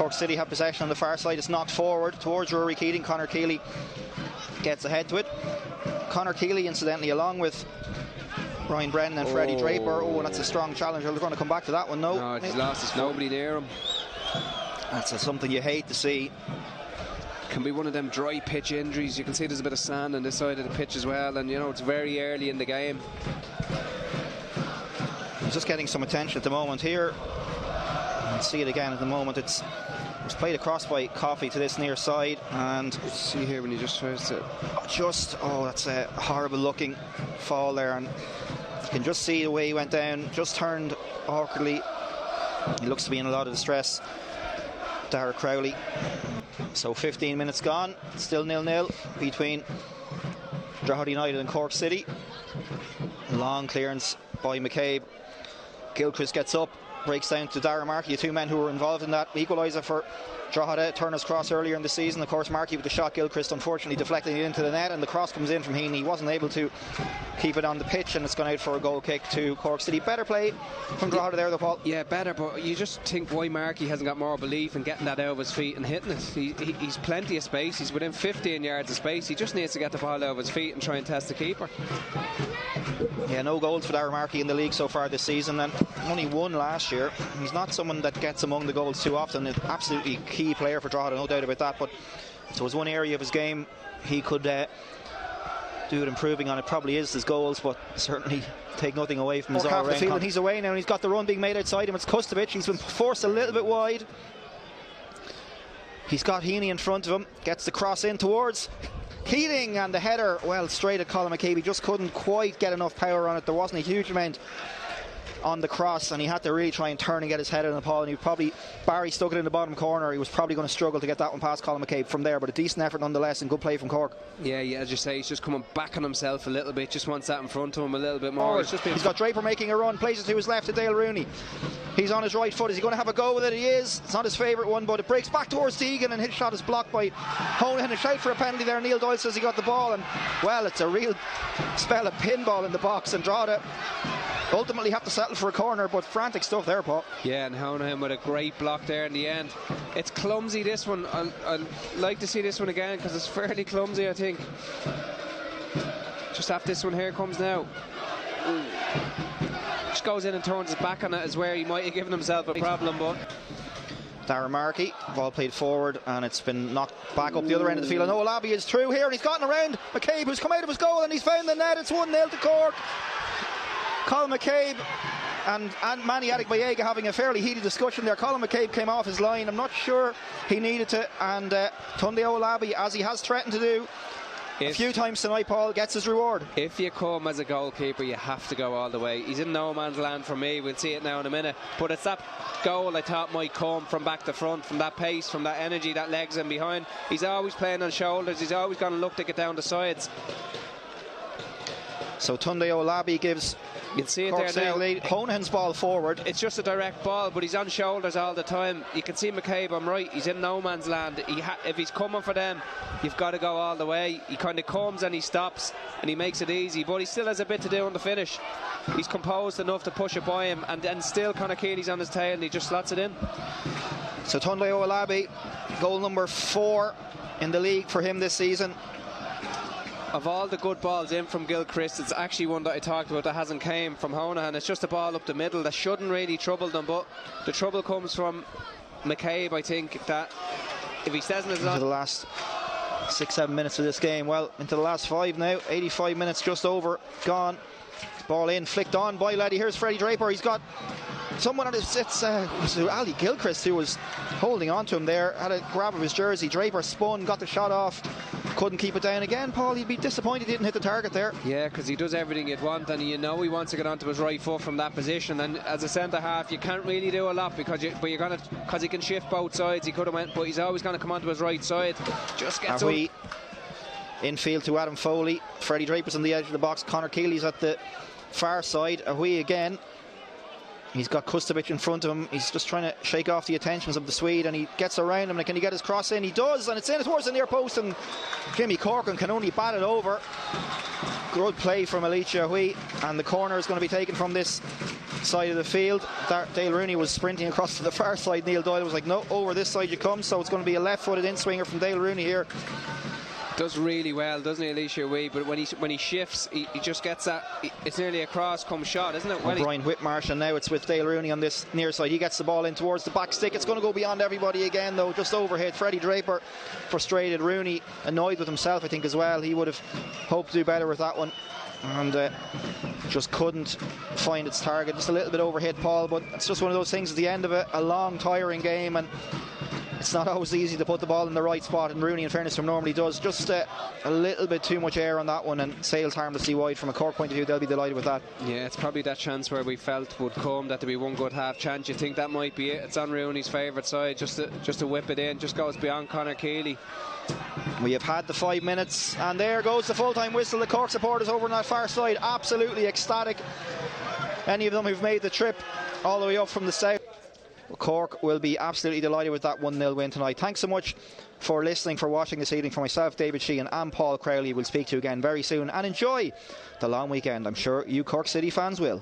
Cork City have possession on the far side. It's knocked forward towards Rory Keating. Conor Keeley gets ahead to it. Conor Keeley, incidentally, along with Ryan Brennan and Freddie Draper. Oh, and that's a strong challenge. They're going to come back to that one. No, he's lost. There's nobody near him. That's something you hate to see. Can be one of them dry pitch injuries. You can see there's a bit of sand on this side of the pitch as well, and you know it's very early in the game. He's just getting some attention at the moment here. I'll see it again at the moment. It's played across by Coffey to this near side, and see here when he just tries to that's a horrible looking fall there, and you can just see the way he went down, just turned awkwardly. He looks to be in a lot of distress, Dara Crowley. So 15 minutes gone, still 0-0 between Drogheda United and Cork City. Long clearance by McCabe. Gilchrist gets up, breaks down to Dara Markey, the two men who were involved in that equaliser for Drogheda. Turner's cross earlier in the season. Of course, Markey with the shot, Gilchrist unfortunately deflecting it into the net, and the cross comes in from Heaney. He wasn't able to keep it on the pitch, and it's gone out for a goal kick to Cork City. Better play from Drogheda there though, Paul. Yeah, better, but you just think why Markey hasn't got more belief in getting that out of his feet and hitting it. He's plenty of space. He's within 15 yards of space. He just needs to get the ball out of his feet and try and test the keeper. Yeah, no goals for Dara Markey in the league so far this season, and only one last year. He's not someone that gets among the goals too often. An absolutely key player for Drogheda, no doubt about that, but if there was one area of his game he could do it improving on, it probably is his goals, but certainly take nothing away from his all-round field. And he's away now, and he's got the run being made outside him. It's Kustovic. He's been forced a little bit wide. He's got Heaney in front of him, gets the cross in towards Keating, and the header, well, straight at Colin McCabe. He just couldn't quite get enough power on it. There wasn't a huge amount on the cross, and he had to really try and turn and get his head in the ball, and he probably, Barry stuck it in the bottom corner. He was probably going to struggle to get that one past Colin McCabe from there, but a decent effort nonetheless, and good play from Cork. Yeah, as you say, he's just coming back on himself a little bit, just wants that in front of him a little bit more. He's got Draper making a run, plays it to his left to Dale Rooney. He's on his right foot. Is he going to have a go with it? He is. It's not his favourite one, but it breaks back towards Teagan, and his shot is blocked by Honahan. A shout for a penalty there. Neil Doyle says he got the ball, and well, it's a real spell of pinball in the box, and Drogheda ultimately have to settle for a corner, but frantic stuff there, Paul. Yeah, and Honahan with a great block there in the end. It's clumsy, this one. I'd like to see this one again because it's fairly clumsy, I think. Just after this one here comes now. Ooh. Just goes in and turns his back on it, is where he might have given himself a problem, but Dara Markey, ball played forward, and it's been knocked back up the other end of the field. And Noel Abbey is through here, and he's gotten around McCabe, who's come out of his goal, and he's found the net. It's 1-0 to Cork. Colin McCabe and Manny Adegbayega having a fairly heated discussion there. Colin McCabe came off his line. I'm not sure he needed to, and Tunde Olabi, as he has threatened to do a few times tonight, Paul, gets his reward. If you come as a goalkeeper, you have to go all the way. He's in no man's land for me. We'll see it now in a minute, but it's that goal I thought might come from back to front, from that pace, from that energy, that legs in behind. He's always playing on shoulders. He's always going to look to get down the sides. So Tunde Olabi gives, you can see it there now, lead. Honahan's ball forward. It's just a direct ball, but he's on shoulders all the time. You can see McCabe, I'm right, he's in no man's land. If he's coming for them, you've got to go all the way. He kind of comes and he stops and he makes it easy, but he still has a bit to do on the finish. He's composed enough to push it by him, and then still Conor Keeley's on his tail and he just slots it in. So Tunde Olabi, goal number 4 in the league for him this season. Of all the good balls in from Gilchrist, it's actually one that I talked about that hasn't came from Honahan. It's just a ball up the middle that shouldn't really trouble them, but the trouble comes from McCabe. I think that if he stays in his into the last 6-7 minutes of this game, well, into the last 5 now, 85 minutes just over gone. Ball in, flicked on by Laddie. Here's Freddie Draper. He's got someone on his, it's Ali Gilchrist who was holding on to him there, had a grab of his jersey. Draper spun, got the shot off, couldn't keep it down again. Paul, he'd be disappointed he didn't hit the target there. Yeah, because he does everything you'd want, and you know he wants to get onto his right foot from that position, and as a centre half you can't really do a lot because he can shift both sides. He could have went, but he's always going to come onto his right side. Just gets up. Infield to Adam Foley. Freddie Draper's on the edge of the box. Conor Keeley's at the far side. Ahui again. He's got Kustovic in front of him. He's just trying to shake off the attentions of the Swede, and he gets around him. And can he get his cross in? He does, and it's in towards the near post, and Jimmy Corcoran can only bat it over. Good play from Alicia Hui, and the corner is going to be taken from this side of the field. Dale Rooney was sprinting across to the far side. Neil Doyle was like, no, over this side you come. So it's going to be a left-footed in-swinger from Dale Rooney here. Does really well, doesn't he, Alicia Wee? But when he shifts, he just gets that. It's nearly a cross-come shot, isn't it? Brian Whitmarsh, and now it's with Dale Rooney on this near side. He gets the ball in towards the back stick. It's going to go beyond everybody again, though. Just overhit. Freddie Draper frustrated. Rooney annoyed with himself, I think, as well. He would have hoped to do better with that one, and just couldn't find its target. Just a little bit overhit, Paul, but it's just one of those things at the end of it. A long, tiring game, and it's not always easy to put the ball in the right spot, and Rooney, in fairness to him, normally does. Just a little bit too much air on that one, and sails harmlessly wide. From a Cork point of view, they'll be delighted with that. Yeah, it's probably that chance where we felt would come, that there'd be one good half chance. You think that might be it. It's on Rooney's favourite side, just to whip it in. Just goes beyond Conor Keeley. We have had the 5 minutes, and there goes the full-time whistle. The Cork supporters over on that far side, absolutely ecstatic. Any of them who've made the trip all the way up from the south, Cork will be absolutely delighted with that 1-0 win tonight. Thanks so much for listening, for watching this evening. For myself, David Sheehan, and Paul Crowley, we'll speak to you again very soon, and enjoy the long weekend. I'm sure you Cork City fans will.